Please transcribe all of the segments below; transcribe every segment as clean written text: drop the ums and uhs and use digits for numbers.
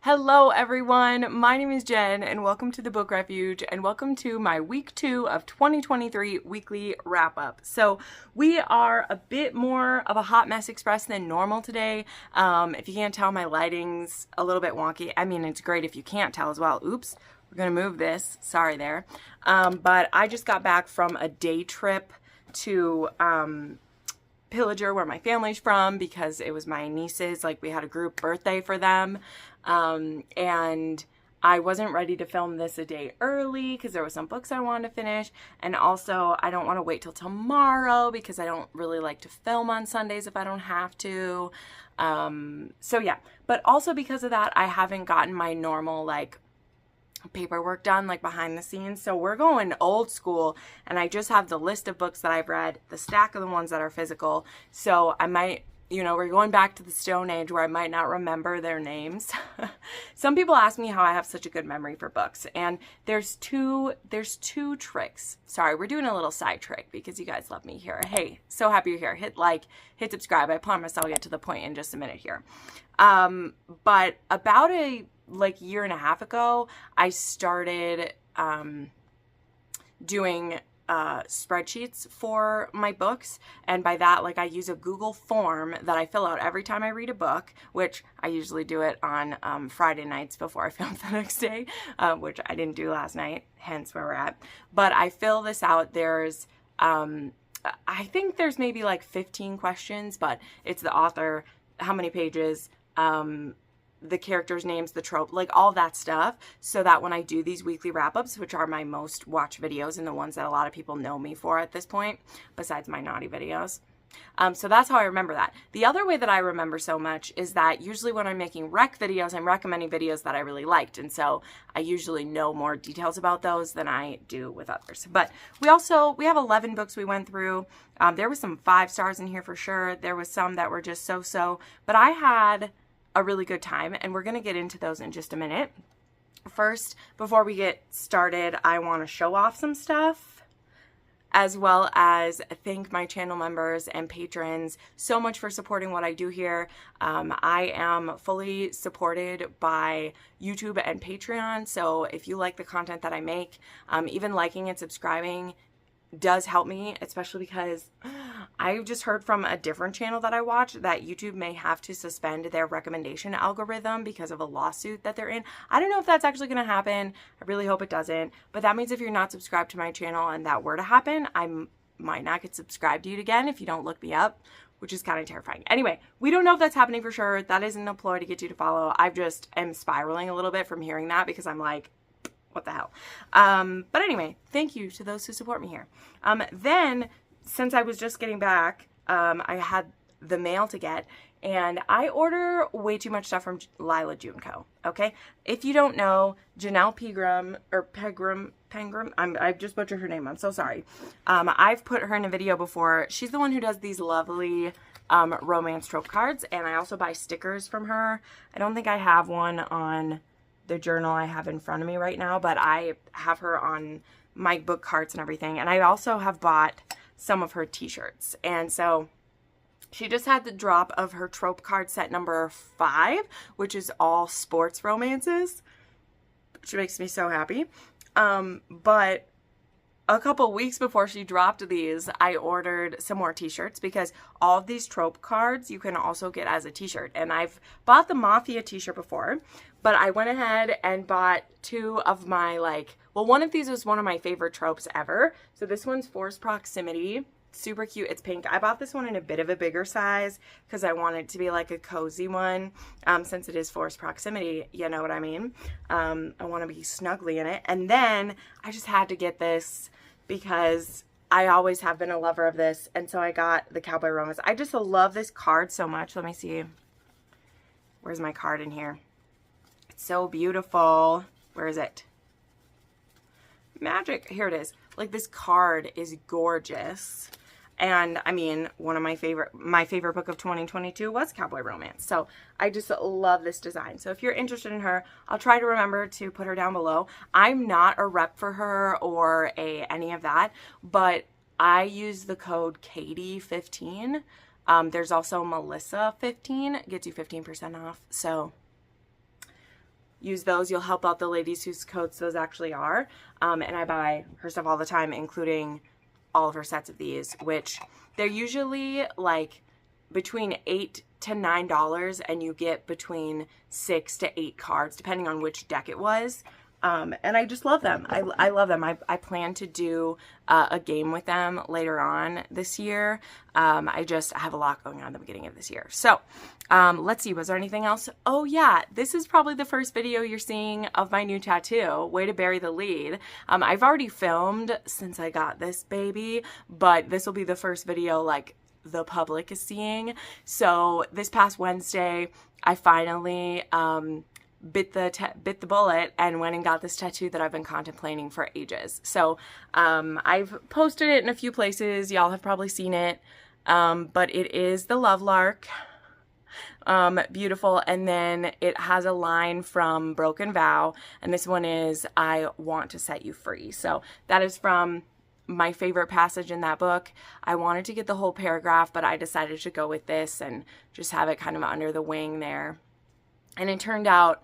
Hello everyone, my name is Jen and welcome to the Book Refuge and welcome to my week 2 of 2023 weekly wrap up. So we are a bit more of a hot mess express than normal today. If you can't tell, my lighting's a little bit wonky. I mean, it's great if you can't tell as well. Oops, we're gonna move this, sorry there. But I just got back from a day trip to Pillager, where my family's from, because it was my niece's, like we had a group birthday for them. And I wasn't ready to film this a day early because there were some books I wanted to finish. And also I don't want to wait till tomorrow because I don't really like to film on Sundays if I don't have to. So yeah, but also because of that, I haven't gotten my normal like paperwork done, like behind the scenes. So we're going old school, and I just have the list of books that I've read, the stack of the ones that are physical. So I might, we're going back to the Stone Age where I might not remember their names. Some people ask me how I have such a good memory for books, and there's two tricks. Sorry, we're doing a little side trick because you guys love me here. Hey, so happy you're here. Hit like, hit subscribe. I promise I'll get to the point in just a minute here. But about a year and a half ago, I started doing spreadsheets for my books, and by that, like, I use a Google form that I fill out every time I read a book, which I usually do it on Friday nights before I film the next day, which I didn't do last night, hence where we're at. But I fill this out. There's I think there's maybe like 15 questions, but it's the author, how many pages, the characters' names, the trope, like all that stuff, so that when I do these weekly wrap-ups, which are my most watched videos and the ones that a lot of people know me for at this point, besides my naughty videos. So that's how I remember that. The other way that I remember so much is that usually when I'm making rec videos, I'm recommending videos that I really liked, and so I usually know more details about those than I do with others. But we have 11 books we went through. There was some 5 stars in here for sure. There was some that were just so-so, but I had a really good time, and we're going to get into those in just a minute. First, before we get started, I want to show off some stuff, as well as thank my channel members and patrons so much for supporting what I do here. I am fully supported by YouTube and Patreon, so if you like the content that I make, even liking and subscribing does help me, especially because I just heard from a different channel that I watch that YouTube may have to suspend their recommendation algorithm because of a lawsuit that they're in. I don't know if that's actually going to happen. I really hope it doesn't, but that means if you're not subscribed to my channel and that were to happen, I might not get subscribed to you again if you don't look me up, which is kind of terrifying. Anyway, we don't know if that's happening for sure. That isn't a ploy to get you to follow. I just am spiraling a little bit from hearing that because I'm like, what the hell? But anyway, thank you to those who support me here. Then, since I was just getting back, I had the mail to get, and I order way too much stuff from Lila Junko, okay? If you don't know, Janelle Pegram, I've just butchered her name, I'm so sorry. I've put her in a video before. She's the one who does these lovely romance trope cards, and I also buy stickers from her. I don't think I have one on the journal I have in front of me right now, but I have her on my book cards and everything. And I also have bought some of her t-shirts. And so she just had the drop of her trope card set number 5, which is all sports romances, which makes me so happy. But a couple weeks before she dropped these, I ordered some more t-shirts because all of these trope cards you can also get as a t-shirt. And I've bought the Mafia t-shirt before, but I went ahead and bought 2 of my one of these was one of my favorite tropes ever. So this one's Forced Proximity. Super cute. It's pink. I bought this one in a bit of a bigger size because I want it to be like a cozy one, since it is Forced Proximity, you know what I mean? I want to be snugly in it. And then I just had to get this because I always have been a lover of this, and so I got the Cowboy Romance. I just love this card so much. Let me see. Where's my card in here? It's so beautiful. Where is it? Magic. Here it is. Like, this card is gorgeous. And I mean, my favorite book of 2022 was Cowboy Romance. So I just love this design. So if you're interested in her, I'll try to remember to put her down below. I'm not a rep for her or any of that, but I use the code Katie15. There's also Melissa15, gets you 15% off. So use those. You'll help out the ladies whose coats those actually are. And I buy her stuff all the time, including all of her sets of these, which they're usually like between $8 to $9, and you get between 6 to 8 cards, depending on which deck it was. And I just love them. I love them. I plan to do a game with them later on this year. I have a lot going on at the beginning of this year. So let's see, was there anything else? Oh yeah, this is probably the first video you're seeing of my new tattoo. Way to bury the lead. I've already filmed since I got this baby, but this will be the first video like the public is seeing. So this past Wednesday, I finally bit the bullet and went and got this tattoo that I've been contemplating for ages. So I've posted it in a few places. Y'all have probably seen it, but it is the Love Lark. Beautiful. And then it has a line from Broken Vow, and this one is I want to set you free. So that is from my favorite passage in that book. I wanted to get the whole paragraph, but I decided to go with this and just have it kind of under the wing there. And it turned out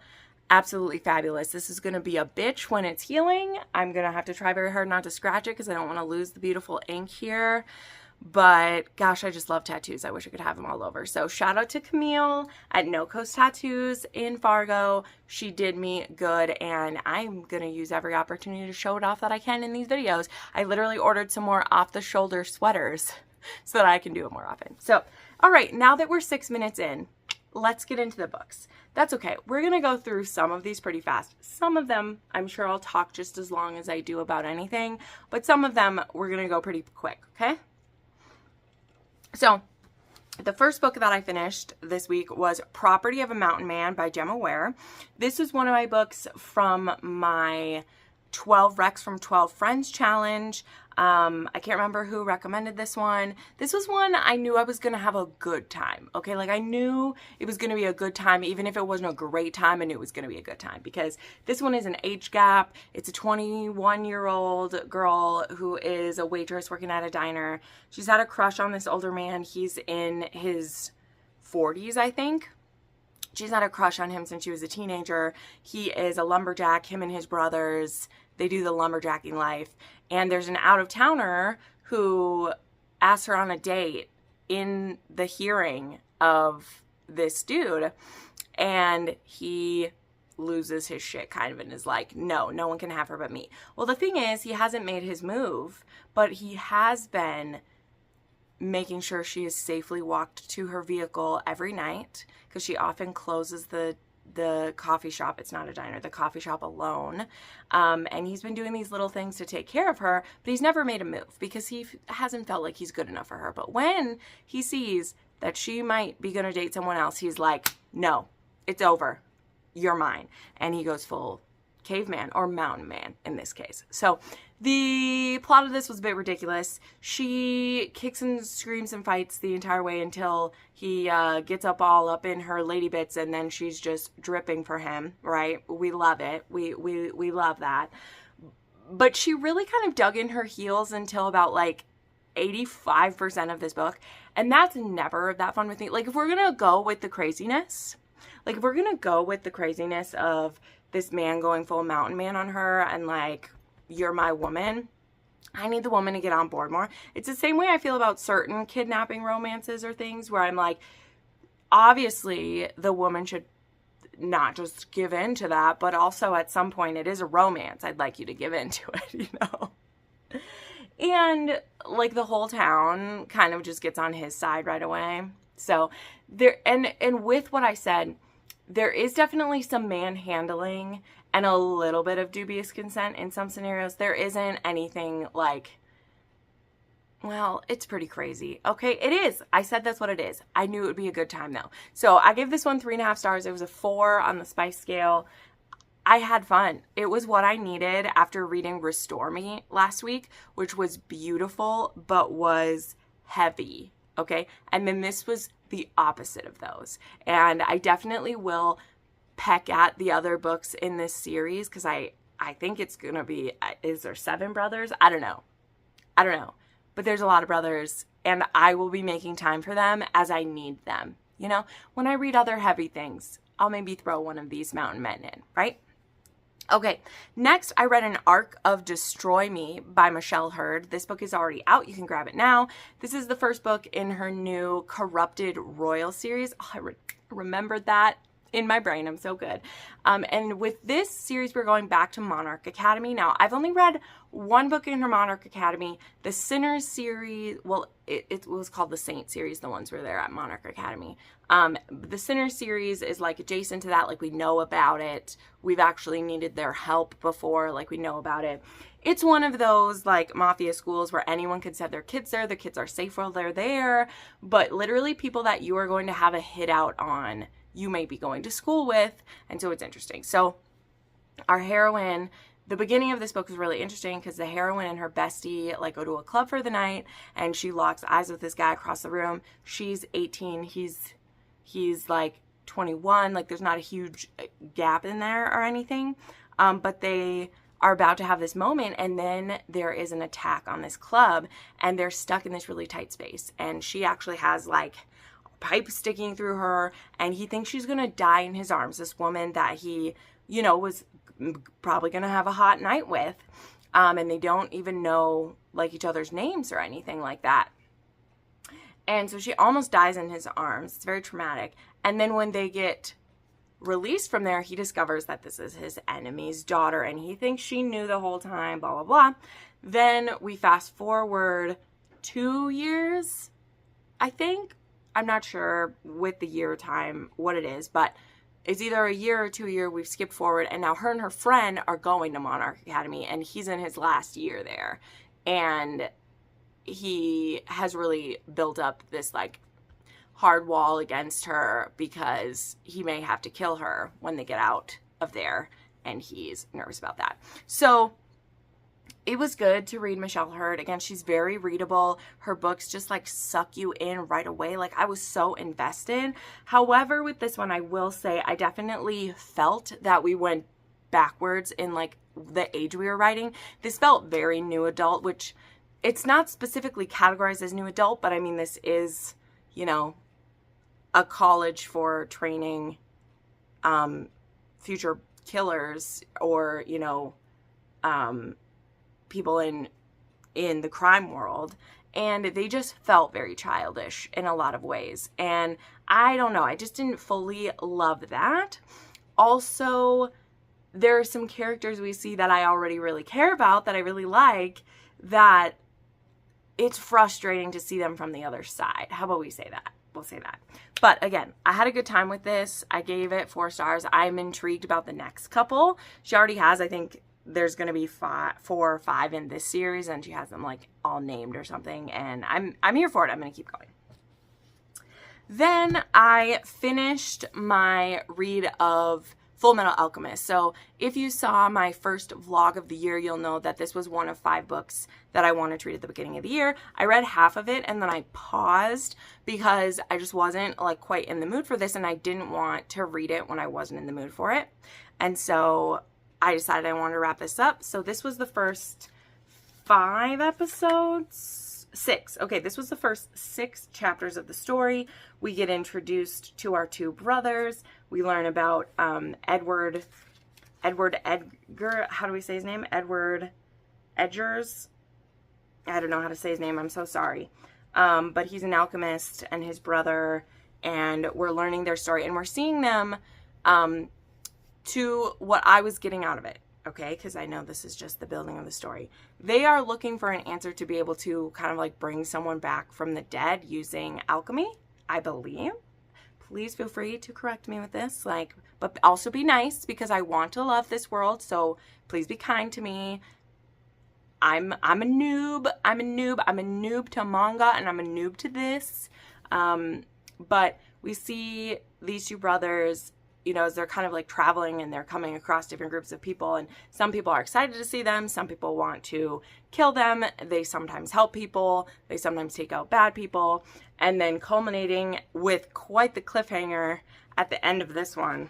absolutely fabulous. This is going to be a bitch when it's healing. I'm going to have to try very hard not to scratch it because I don't want to lose the beautiful ink here. But gosh, I just love tattoos. I wish I could have them all over. So shout out to Camille at No Coast Tattoos in Fargo. She did me good, and I'm going to use every opportunity to show it off that I can in these videos. I literally ordered some more off-the-shoulder sweaters so that I can do it more often. So, all right, now that we're 6 minutes in, let's get into the books. That's okay. We're going to go through some of these pretty fast. Some of them, I'm sure I'll talk just as long as I do about anything, but some of them we're going to go pretty quick, okay? So, the first book that I finished this week was Property of a Mountain Man by Gemma Ware. This was one of my books from my 12 Recs from 12 Friends challenge. I can't remember who recommended this one. This was one I knew I was going to have a good time. Okay, like I knew it was going to be a good time. Even if it wasn't a great time, I knew it was going to be a good time because this one is an age gap. It's a 21-year-old girl who is a waitress working at a diner. She's had a crush on this older man. He's in his 40s, I think. She's had a crush on him since she was a teenager. He is a lumberjack, him and his brothers. They do the lumberjacking life. And there's an out-of-towner who asks her on a date in the hearing of this dude. And he loses his shit kind of and is like, no one can have her but me. Well, the thing is, he hasn't made his move, but he has been making sure she is safely walked to her vehicle every night because she often closes the coffee shop. It's not a diner, the coffee shop alone. And he's been doing these little things to take care of her, but he's never made a move because he hasn't felt like he's good enough for her. But when he sees that she might be going to date someone else, he's like, no, it's over. You're mine. And he goes full caveman or mountain man in this case. So the plot of this was a bit ridiculous. She kicks and screams and fights the entire way until he gets up all up in her lady bits, and then she's just dripping for him, right? We love it. We love that. But she really kind of dug in her heels until about like 85% of this book, and that's never that fun with me. Like if we're gonna go with the craziness, of this man going full mountain man on her and like, you're my woman, I need the woman to get on board more. It's the same way I feel about certain kidnapping romances or things where I'm like, obviously the woman should not just give in to that, but also at some point it is a romance. I'd like you to give in to it, you know? And like the whole town kind of just gets on his side right away. So there, and with what I said, there is definitely some manhandling and a little bit of dubious consent in some scenarios. There isn't anything like, well, it's pretty crazy. Okay, it is. I said that's what it is. I knew it would be a good time though. So I gave this one 3.5 stars. It was a 4 on the spice scale. I had fun. It was what I needed after reading Restore Me last week, which was beautiful, but was heavy. Okay, and then this was the opposite of those. And I definitely will peck at the other books in this series because I think it's gonna be, is there 7 brothers? I don't know, but there's a lot of brothers, and I will be making time for them as I need them. You know, when I read other heavy things, I'll maybe throw one of these mountain men in, right? Okay, next I read An Arc of Destroy Me by Michelle Hurd. This book is already out. You can grab it now. This is the first book in her new Corrupted Royal series. Oh, I remembered that in my brain. I'm so good. And with this series, we're going back to Monarch Academy. Now, I've only read one book in her Monarch Academy. The Sinners series, well, it was called the Saint series, the ones where they're at Monarch Academy. The Sinners series is like adjacent to that, like we know about it. We've actually needed their help before, like we know about it. It's one of those like mafia schools where anyone can send their kids there. The kids are safe while they're there, but literally people that you are going to have a hit out on, you may be going to school with, and so it's interesting. So our heroine, the beginning of this book is really interesting because the heroine and her bestie like go to a club for the night, and she locks eyes with this guy across the room. She's 18, he's like 21, like there's not a huge gap in there or anything, but they are about to have this moment, and then there is an attack on this club, and they're stuck in this really tight space, and she actually has like pipe sticking through her, and he thinks she's gonna die in his arms, this woman that he, you know, was probably gonna have a hot night with, and they don't even know like each other's names or anything like that. And so she almost dies in his arms. It's very traumatic. And then when they get released from there, he discovers that this is his enemy's daughter, and he thinks she knew the whole time, blah, blah, blah. Then we fast forward 2 years, I think. I'm not sure with the year time what it is, but it's either a year or 2 year. We've skipped forward, and now her and her friend are going to Monarch Academy, and he's in his last year there. And he has really built up this like hard wall against her because he may have to kill her when they get out of there, and he's nervous about that. So it was good to read Michelle Hurd. Again, she's very readable. Her books just like suck you in right away. Like I was so invested. However, with this one, I will say I definitely felt that we went backwards in like the age we were writing. This felt very new adult, which it's not specifically categorized as new adult, but I mean, this is, you know, a college for training future killers or, you know, people in the crime world, and they just felt very childish in a lot of ways. And I don't know, I just didn't fully love that. Also, there are some characters we see that I already really care about, that I really like, that it's frustrating to see them from the other side. How about we say that? We'll say that. But again, I had a good time with this. I gave it 4 stars. I'm intrigued about the next couple. She already has, I think, there's going to be 4 or 5 in this series, and she has them like all named or something, and I'm here for it. I'm going to keep going. Then I finished my read of Fullmetal Alchemist. So if you saw my first vlog of the year, you'll know that this was one of 5 books that I wanted to read at the beginning of the year. I read half of it, and then I paused because I just wasn't like quite in the mood for this, and I didn't want to read it when I wasn't in the mood for it. And so I decided I wanted to wrap this up. So this was the first 5 episodes. 6. Okay, this was the first 6 chapters of the story. We get introduced to our 2 brothers. We learn about Edward Edgar. How do we say his name? Edward Edgers. I don't know how to say his name. I'm so sorry. But he's an alchemist, and his brother, and we're learning their story, and we're seeing them to what I was getting out of it, okay? Because I know this is just the building of the story. They are looking for an answer to be able to kind of like bring someone back from the dead using alchemy, I believe. Please feel free to correct me with this, like, but also be nice, because I want to love this world, so please be kind to me. I'm a noob. I'm a noob to manga, and I'm a noob to this. But we see these 2 brothers, you know, as they're kind of like traveling, and they're coming across different groups of people, and some people are excited to see them. Some people want to kill them. They sometimes help people. They sometimes take out bad people. And then culminating with quite the cliffhanger at the end of this one.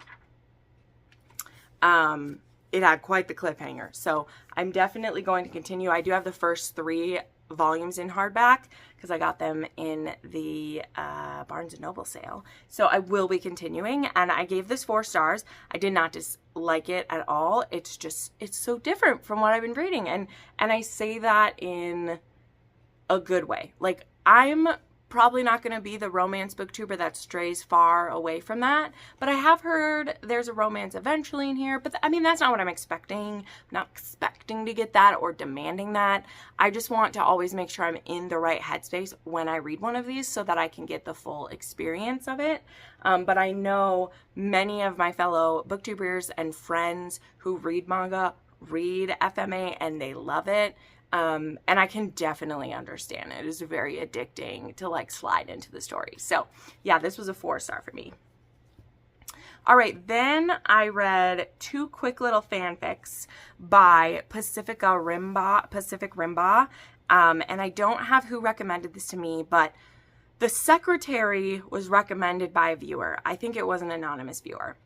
It had quite the cliffhanger. So I'm definitely going to continue. I do have the first 3 volumes in hardback because I got them in the Barnes & Noble sale. So I will be continuing, and I gave this 4 stars. I did not dislike it at all. It's just, it's so different from what I've been reading, and I say that in a good way. Like, I'm probably not going to be the romance booktuber that strays far away from that, but I have heard there's a romance eventually in here, but I mean, that's not what I'm expecting. I'm not expecting to get that or demanding that. I just want to always make sure I'm in the right headspace when I read one of these so that I can get the full experience of it. But I know many of my fellow booktubers and friends who read manga read FMA and they love it. And I can definitely understand it. It is very addicting to like slide into the story. So yeah, this was a 4-star for me. All right, then I read 2 quick little fanfics by Pacific Rimba. And I don't have who recommended this to me, but the secretary was recommended by a viewer. I think it was an anonymous viewer.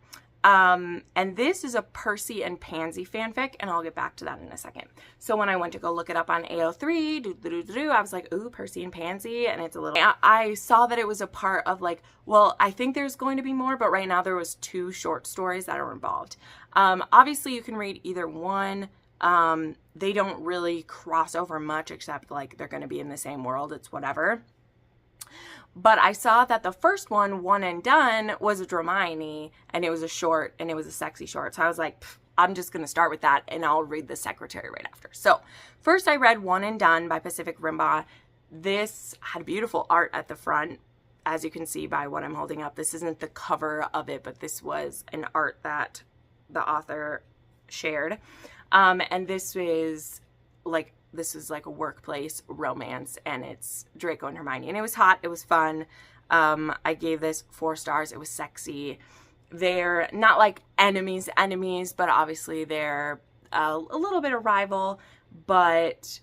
And this is a Percy and Pansy fanfic, and I'll get back to that in a second. So when I went to go look it up on AO3, I was like, ooh, Percy and Pansy, and it's a little... I saw that it was a part of like, well, I think there's going to be more, but right now there was 2 short stories that are involved. Obviously, you can read either one. They don't really cross over much, except like they're going to be in the same world. It's whatever. But I saw that the first one, One and Done, was a Dramini, and it was a short, and it was a sexy short. So I was like, I'm just going to start with that, and I'll read The Secretary right after. So first I read One and Done by Pacific Rimba. This had beautiful art at the front, as you can see by what I'm holding up. This isn't the cover of it, but this was an art that the author shared. And this is like a workplace romance, and it's Draco and Hermione, and it was hot. It was fun. I gave this 4 stars. It was sexy. They're not like enemies, but obviously they're a little bit of rival, but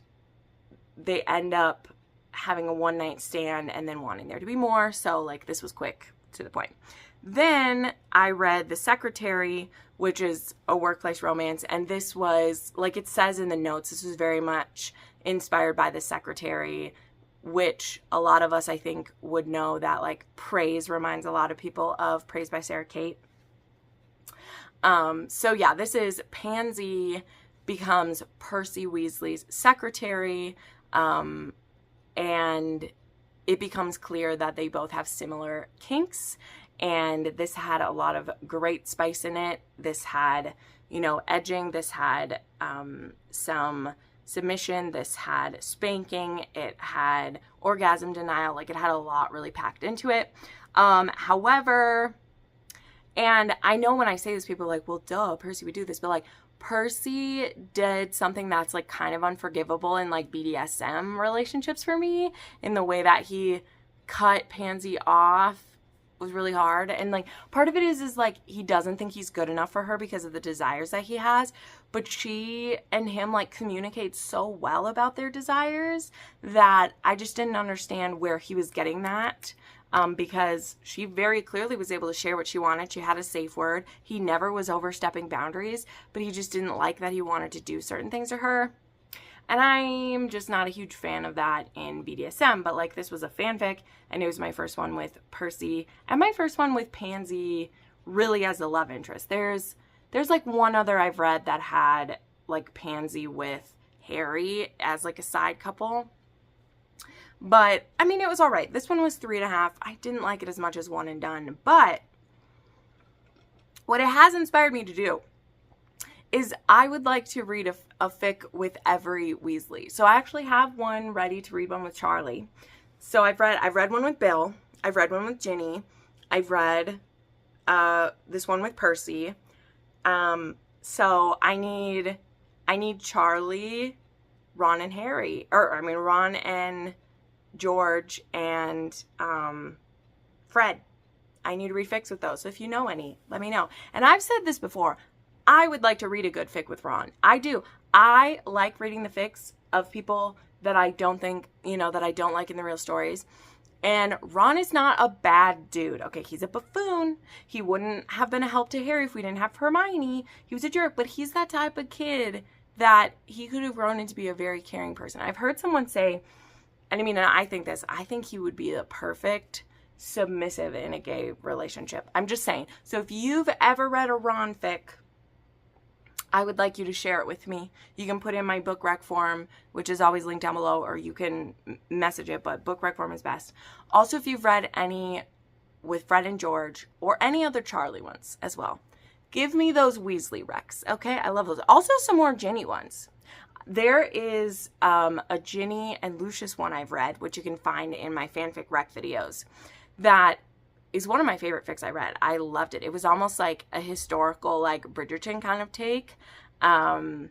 they end up having a one-night stand and then wanting there to be more. So like, this was quick to the point. Then I read The Secretary, which is a workplace romance, and this was, like it says in the notes, this was very much inspired by The Secretary, which a lot of us, I think, would know that, like, Praise reminds a lot of people of Praise by Sarah Kate. So yeah, this is Pansy becomes Percy Weasley's secretary, and it becomes clear that they both have similar kinks. And this had a lot of great spice in it. This had, you know, edging. This had some submission. This had spanking. It had orgasm denial. Like, it had a lot really packed into it. However, and I know when I say this, people are like, well, duh, Percy would do this. But, like, Percy did something that's, like, kind of unforgivable in, like, BDSM relationships for me, in the way that he cut Pansy off. Was really hard, and like, part of it is like, he doesn't think he's good enough for her because of the desires that he has, but she and him like communicate so well about their desires that I just didn't understand where he was getting that, because she very clearly was able to share what she wanted. She had a safe word. He never was overstepping boundaries, but he just didn't like that he wanted to do certain things to her. And I'm just not a huge fan of that in BDSM, but like, this was a fanfic, and it was my first one with Percy, and my first one with Pansy really as a love interest. There's like one other I've read that had like Pansy with Harry as like a side couple. But I mean, it was all right. This one was 3.5. I didn't like it as much as One and Done, but what it has inspired me to do is I would like to read a fic with every Weasley. So I actually have one ready to read, one with Charlie. So I've read one with Bill. I've read one with Ginny. I've read this one with Percy. So I need Charlie, Ron and Harry, or I mean Ron and George and Fred. I need to read fics with those. So if you know any, let me know. And I've said this before. I would like to read a good fic with Ron. I do. I like reading the fics of people that I don't think, you know, that I don't like in the real stories. And Ron is not a bad dude. Okay, he's a buffoon. He wouldn't have been a help to Harry if we didn't have Hermione. He was a jerk, but he's that type of kid that he could have grown into be a very caring person. I've heard someone say, and I mean, and I think he would be the perfect submissive in a gay relationship. I'm just saying. So if you've ever read a Ron fic, I would like you to share it with me. You can put in my book rec form, which is always linked down below, or you can message it, but book rec form is best. Also, if you've read any with Fred and George, or any other Charlie ones as well, give me those Weasley recs, okay? I love those. Also, some more Ginny ones. There is a Ginny and Lucius one I've read, which you can find in my fanfic rec videos, that is one of my favorite fics I read. I loved it. It was almost like a historical, like Bridgerton kind of take. And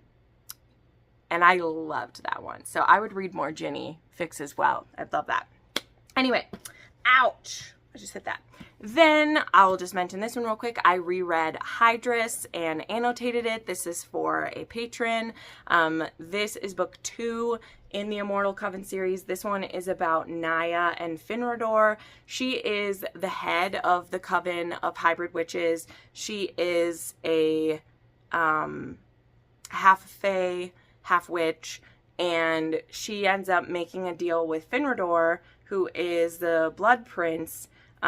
I loved that one. So I would read more Ginny fics as well. I'd love that. Anyway, ouch. I just hit that. Then I'll just mention this one real quick. I reread Hydrus and annotated it. This is for a patron. This is book 2 in the Immortal Coven series. This one is about Naya and Finrador. She is the head of the Coven of Hybrid Witches. She is a half fae, half witch, and she ends up making a deal with Finrador, who is the Blood Prince,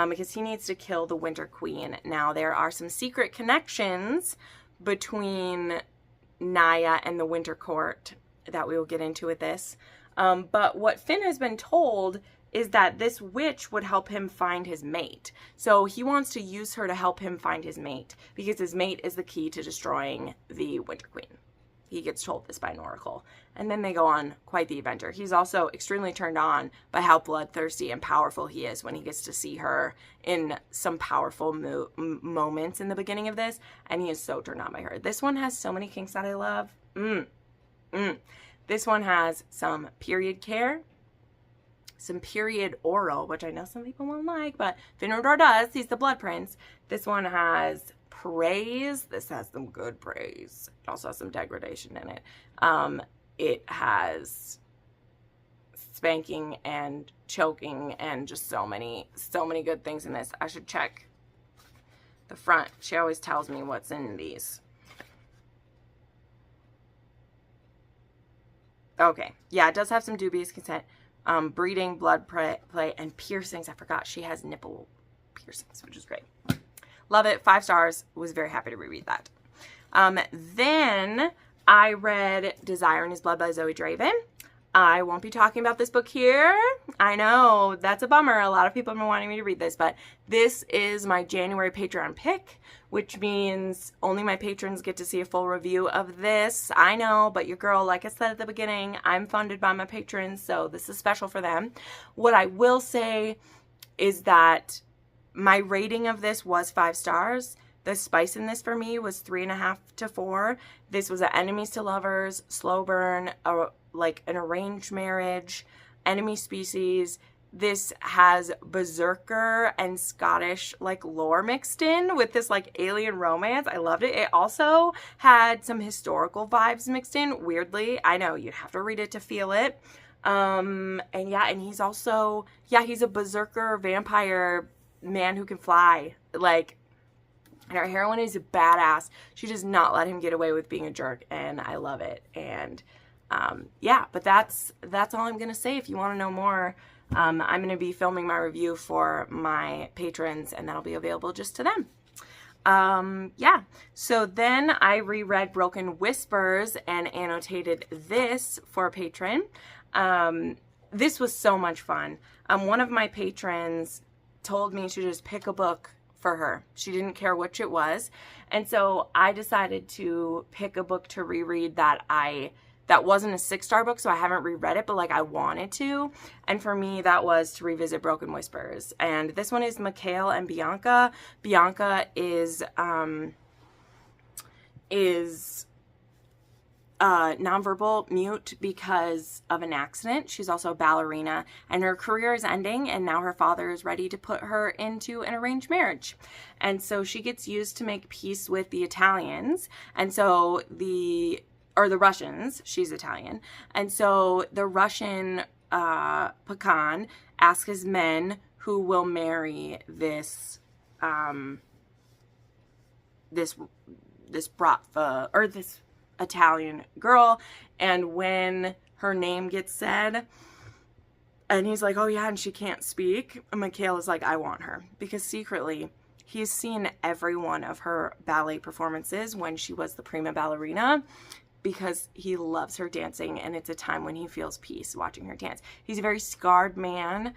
because he needs to kill the Winter Queen. Now, there are some secret connections between Naya and the Winter Court that we will get into with this. But what Finn has been told is that this witch would help him find his mate. So he wants to use her to help him find his mate, because his mate is the key to destroying the Winter Queen. He gets told this by an oracle. And then they go on quite the adventure. He's also extremely turned on by how bloodthirsty and powerful he is when he gets to see her in some powerful moments in the beginning of this. And he is so turned on by her. This one has so many kinks that I love. This one has some period care, some period oral, which I know some people won't like, but Finrador does. He's the Blood Prince. This one has praise. This has some good praise. It also has some degradation in it. It has spanking and choking and just so many good things in this. I should check the front. She always tells me what's in these. Okay. Yeah, it does have some dubious consent. Breeding, blood play, and piercings. I forgot she has nipple piercings, which is great. Love it. 5 stars. Was very happy to reread that. Then I read Desire in His Blood by Zoe Draven. I won't be talking about this book here. I know, that's a bummer. A lot of people have been wanting me to read this, but this is my January Patreon pick, which means only my patrons get to see a full review of this. I know, but your girl, like I said at the beginning, I'm funded by my patrons, so this is special for them. What I will say is that my rating of this was 5 stars. The spice in this for me was 3.5 to 4. This was an enemies to lovers, slow burn, like an arranged marriage, enemy species. This has berserker and Scottish like lore mixed in with this like alien romance. I loved it. It also had some historical vibes mixed in, weirdly. I know, you'd have to read it to feel it. And yeah, and he's also, yeah, he's a berserker vampire man who can fly. Like, and our heroine is a badass. She does not let him get away with being a jerk, and I love it. And yeah, but that's all I'm gonna say. If you want to know more, I'm gonna be filming my review for my patrons, and that'll be available just to them. Yeah, so then I reread Broken Whispers and annotated this for a patron. This was so much fun. One of my patrons told me to just pick a book for her. She didn't care which it was. And so I decided to pick a book to reread that wasn't a 6-star book, so I haven't reread it, but like I wanted to. And for me, that was to revisit Broken Whispers. And this one is Mikhail and Bianca. Bianca is nonverbal mute because of an accident. She's also a ballerina, and her career is ending, and now her father is ready to put her into an arranged marriage. And so she gets used to make peace with the Italians, and so the Russians, she's Italian, and so the Russian Pakan asks his men who will marry this this Bratva, or this Italian girl. And when her name gets said, and he's like, oh yeah, and she can't speak, Michaela's like, I want her. Because secretly, he's seen every one of her ballet performances when she was the prima ballerina, because he loves her dancing, and it's a time when he feels peace watching her dance. He's a very scarred man.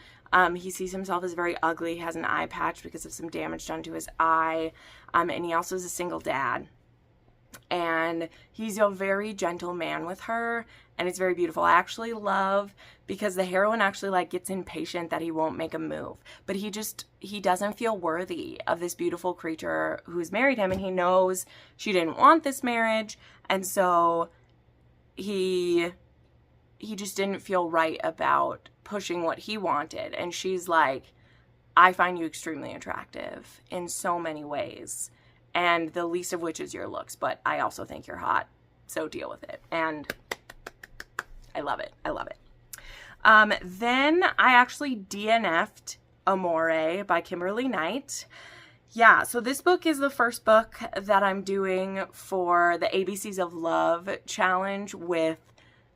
He sees himself as very ugly. He has an eye patch because of some damage done to his eye. And he also is a single dad. And he's a very gentle man with her, and it's very beautiful. I actually love, because the heroine actually like gets impatient that he won't make a move, but he doesn't feel worthy of this beautiful creature who's married him, and he knows she didn't want this marriage, and so he just didn't feel right about pushing what he wanted. And she's like, I find you extremely attractive in so many ways, and the least of which is your looks, but I also think you're hot, so deal with it. And I love it. I love it. Then I actually DNF'd Amore by Kimberly Knight. Yeah, so this book is the first book that I'm doing for the ABCs of Love challenge with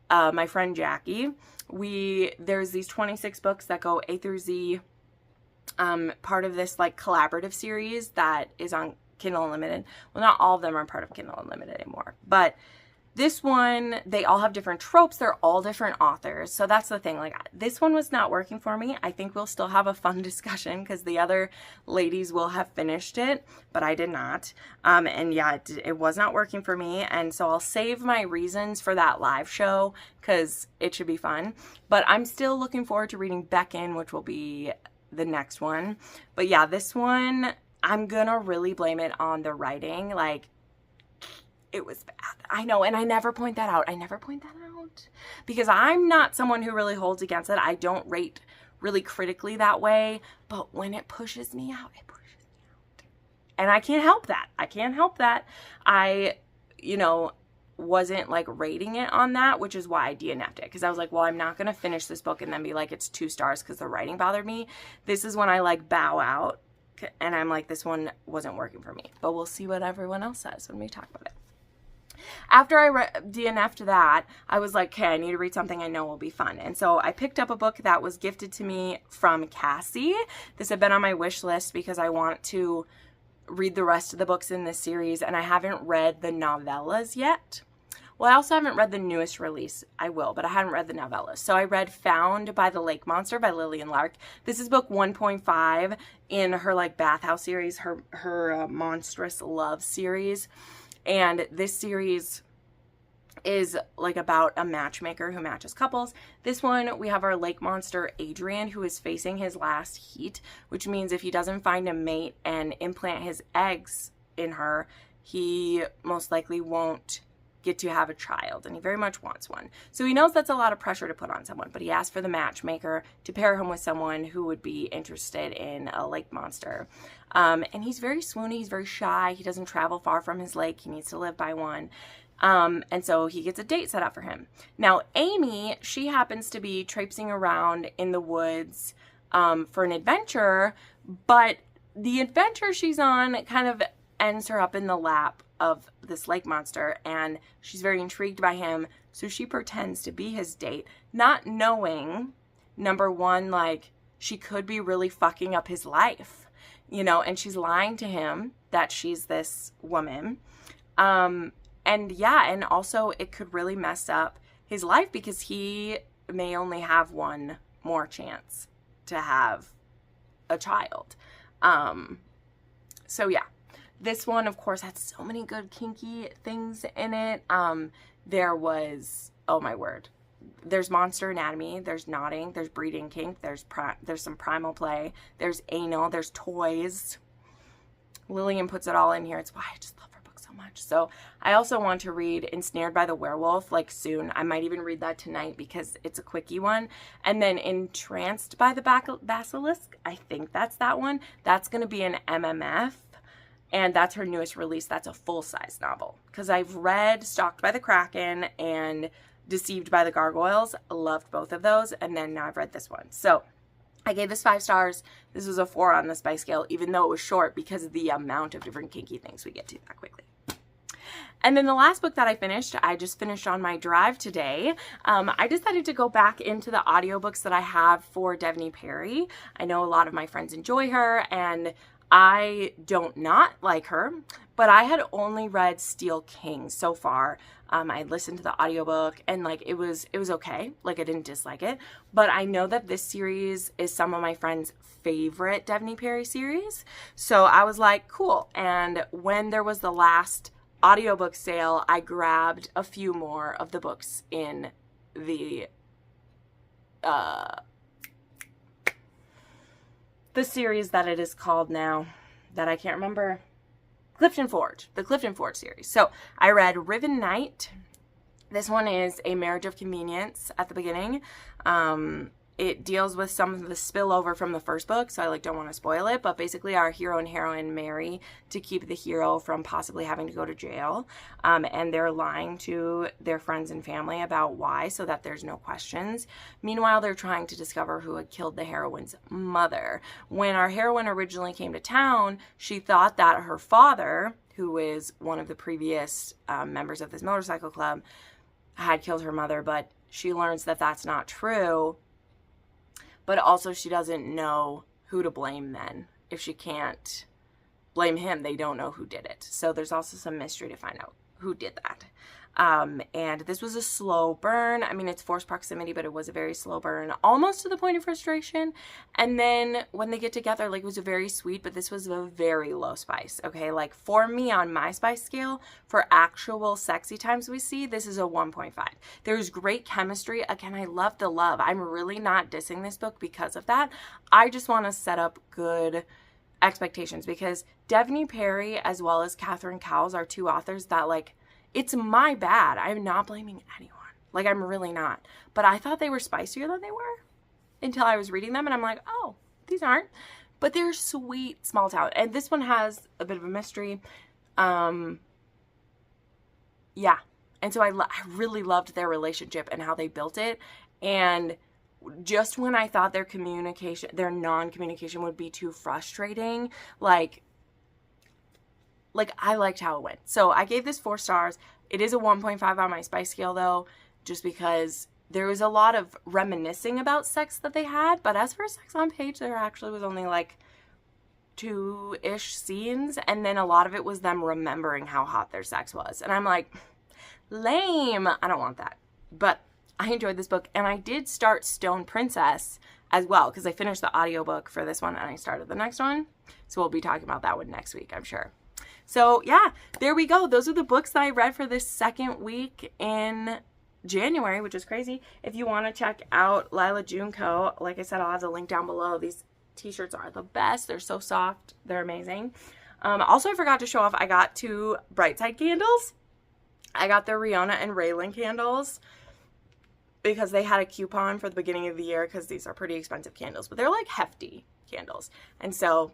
my friend Jackie. There's these 26 books that go A through Z, part of this like collaborative series that is on Kindle Unlimited. Well, not all of them are part of Kindle Unlimited anymore, but this one, they all have different tropes. They're all different authors. So that's the thing. Like, this one was not working for me. I think we'll still have a fun discussion because the other ladies will have finished it, but I did not. And yeah, it was not working for me. And so I'll save my reasons for that live show because it should be fun. But I'm still looking forward to reading Beckon, which will be the next one. But yeah, this one, I'm gonna really blame it on the writing. Like, it was bad. I know, and I never point that out. Because I'm not someone who really holds against it. I don't rate really critically that way. But when it pushes me out, it pushes me out. And I can't help that. I, wasn't like rating it on that, which is why I DNF'd it. Because I was like, well, I'm not going to finish this book and then be like, it's 2 stars because the writing bothered me. This is when I like bow out. And I'm like, this one wasn't working for me. But we'll see what everyone else says when we talk about it. After I DNF'd that, I was like, okay, I need to read something I know will be fun. And so I picked up a book that was gifted to me from Cassie. This had been on my wish list because I want to read the rest of the books in this series, and I haven't read the novellas yet. Well, I also haven't read the newest release. I will, but I haven't read the novellas. So I read Found by the Lake Monster by Lillian Lark. This is book 1.5 in her like bathhouse series, her monstrous love series. And this series is like about a matchmaker who matches couples. This one, we have our lake monster, Adrian, who is facing his last heat, which means if he doesn't find a mate and implant his eggs in her, he most likely won't get to have a child, and he very much wants one. So he knows that's a lot of pressure to put on someone, but he asked for the matchmaker to pair him with someone who would be interested in a lake monster. And he's very swoony, he's very shy, he doesn't travel far from his lake, he needs to live by one. And so he gets a date set up for him. Now, Amy, she happens to be traipsing around in the woods for an adventure, but the adventure she's on kind of ends her up in the lap of this lake monster, and she's very intrigued by him, so she pretends to be his date, not knowing, number one, like, she could be really fucking up his life, and she's lying to him that she's this woman. And yeah, and also it could really mess up his life because he may only have one more chance to have a child. So yeah. This one, of course, had so many good kinky things in it. There was, oh my word, there's monster anatomy, there's knotting, there's breeding kink, there's some primal play, there's anal, there's toys. Lillian puts it all in here. It's why I just love her book so much. So I also want to read Ensnared by the Werewolf, like soon. I might even read that tonight because it's a quickie one. And then Entranced by the Basilisk, I think that's that one. That's going to be an MMF. And that's her newest release. That's a full-size novel. Because I've read Stalked by the Kraken and Deceived by the Gargoyles. Loved both of those. And then now I've read this one. So I gave this 5 stars. This was a 4 on the spice scale, even though it was short because of the amount of different kinky things we get to that quickly. And then the last book that I just finished on my drive today. I decided to go back into the audiobooks that I have for Devney Perry. I know a lot of my friends enjoy her, and I don't not like her, but I had only read Steel King so far. I listened to the audiobook and like it was okay. Like I didn't dislike it, but I know that this series is some of my friends' favorite Devney Perry series. So I was like, cool. And when there was the last audiobook sale, I grabbed a few more of the books in the series that it is called now that I can't remember. The Clifton Forge series. So I read Riven Knight. This one is a marriage of convenience at the beginning. It deals with some of the spillover from the first book, so I don't want to spoil it, but basically our hero and heroine marry to keep the hero from possibly having to go to jail, and they're lying to their friends and family about why so that there's no questions. Meanwhile, they're trying to discover who had killed the heroine's mother. When our heroine originally came to town, she thought that her father, who is one of the previous members of this motorcycle club, had killed her mother, but she learns that that's not true. But also she doesn't know who to blame then. If she can't blame him, they don't know who did it. So there's also some mystery to find out who did that. And this was a slow burn. I mean, it's forced proximity, but it was a very slow burn, almost to the point of frustration. And then when they get together, it was a very sweet, but this was a very low spice. Okay, for me on my spice scale, for actual sexy times we see, this is a 1.5. There's great chemistry. Again, I love the love. I'm really not dissing this book because of that. I just want to set up good expectations because Devney Perry as well as Catherine Cowles are two authors that it's my bad. I'm not blaming anyone. I'm really not. But I thought they were spicier than they were until I was reading them. And I'm like, oh, these aren't. But they're sweet small town. And this one has a bit of a mystery. Yeah. And so I really loved their relationship and how they built it. And just when I thought their non-communication would be too frustrating, I liked how it went. So I gave this 4 stars. It is a 1.5 on my spice scale though, just because there was a lot of reminiscing about sex that they had. But as for sex on page, there actually was only 2-ish scenes. And then a lot of it was them remembering how hot their sex was. And I'm like, lame. I don't want that. But I enjoyed this book. And I did start Stone Princess as well, because I finished the audiobook for this one and I started the next one. So we'll be talking about that one next week, I'm sure. So yeah, there we go. Those are the books that I read for this second week in January, which is crazy. If you want to check out Lila Junko, like I said, I'll have the link down below. These t-shirts are the best. They're so soft. They're amazing. Also, I forgot to show off, I got 2 Brightside candles. I got the Rihanna and Raylan candles because they had a coupon for the beginning of the year because these are pretty expensive candles, but they're hefty candles. And so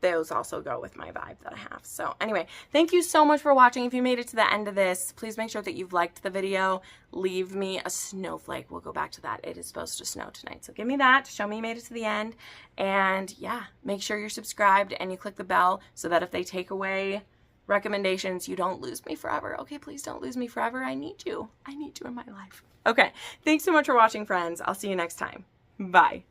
those also go with my vibe that I have. So anyway, thank you so much for watching. If you made it to the end of this, please make sure that you've liked the video. Leave me a snowflake. We'll go back to that. It is supposed to snow tonight. So give me that to show me you made it to the end. And yeah, make sure you're subscribed and you click the bell so that if they take away recommendations, you don't lose me forever. Okay, please don't lose me forever. I need you. I need you in my life. Okay, thanks so much for watching, friends. I'll see you next time. Bye.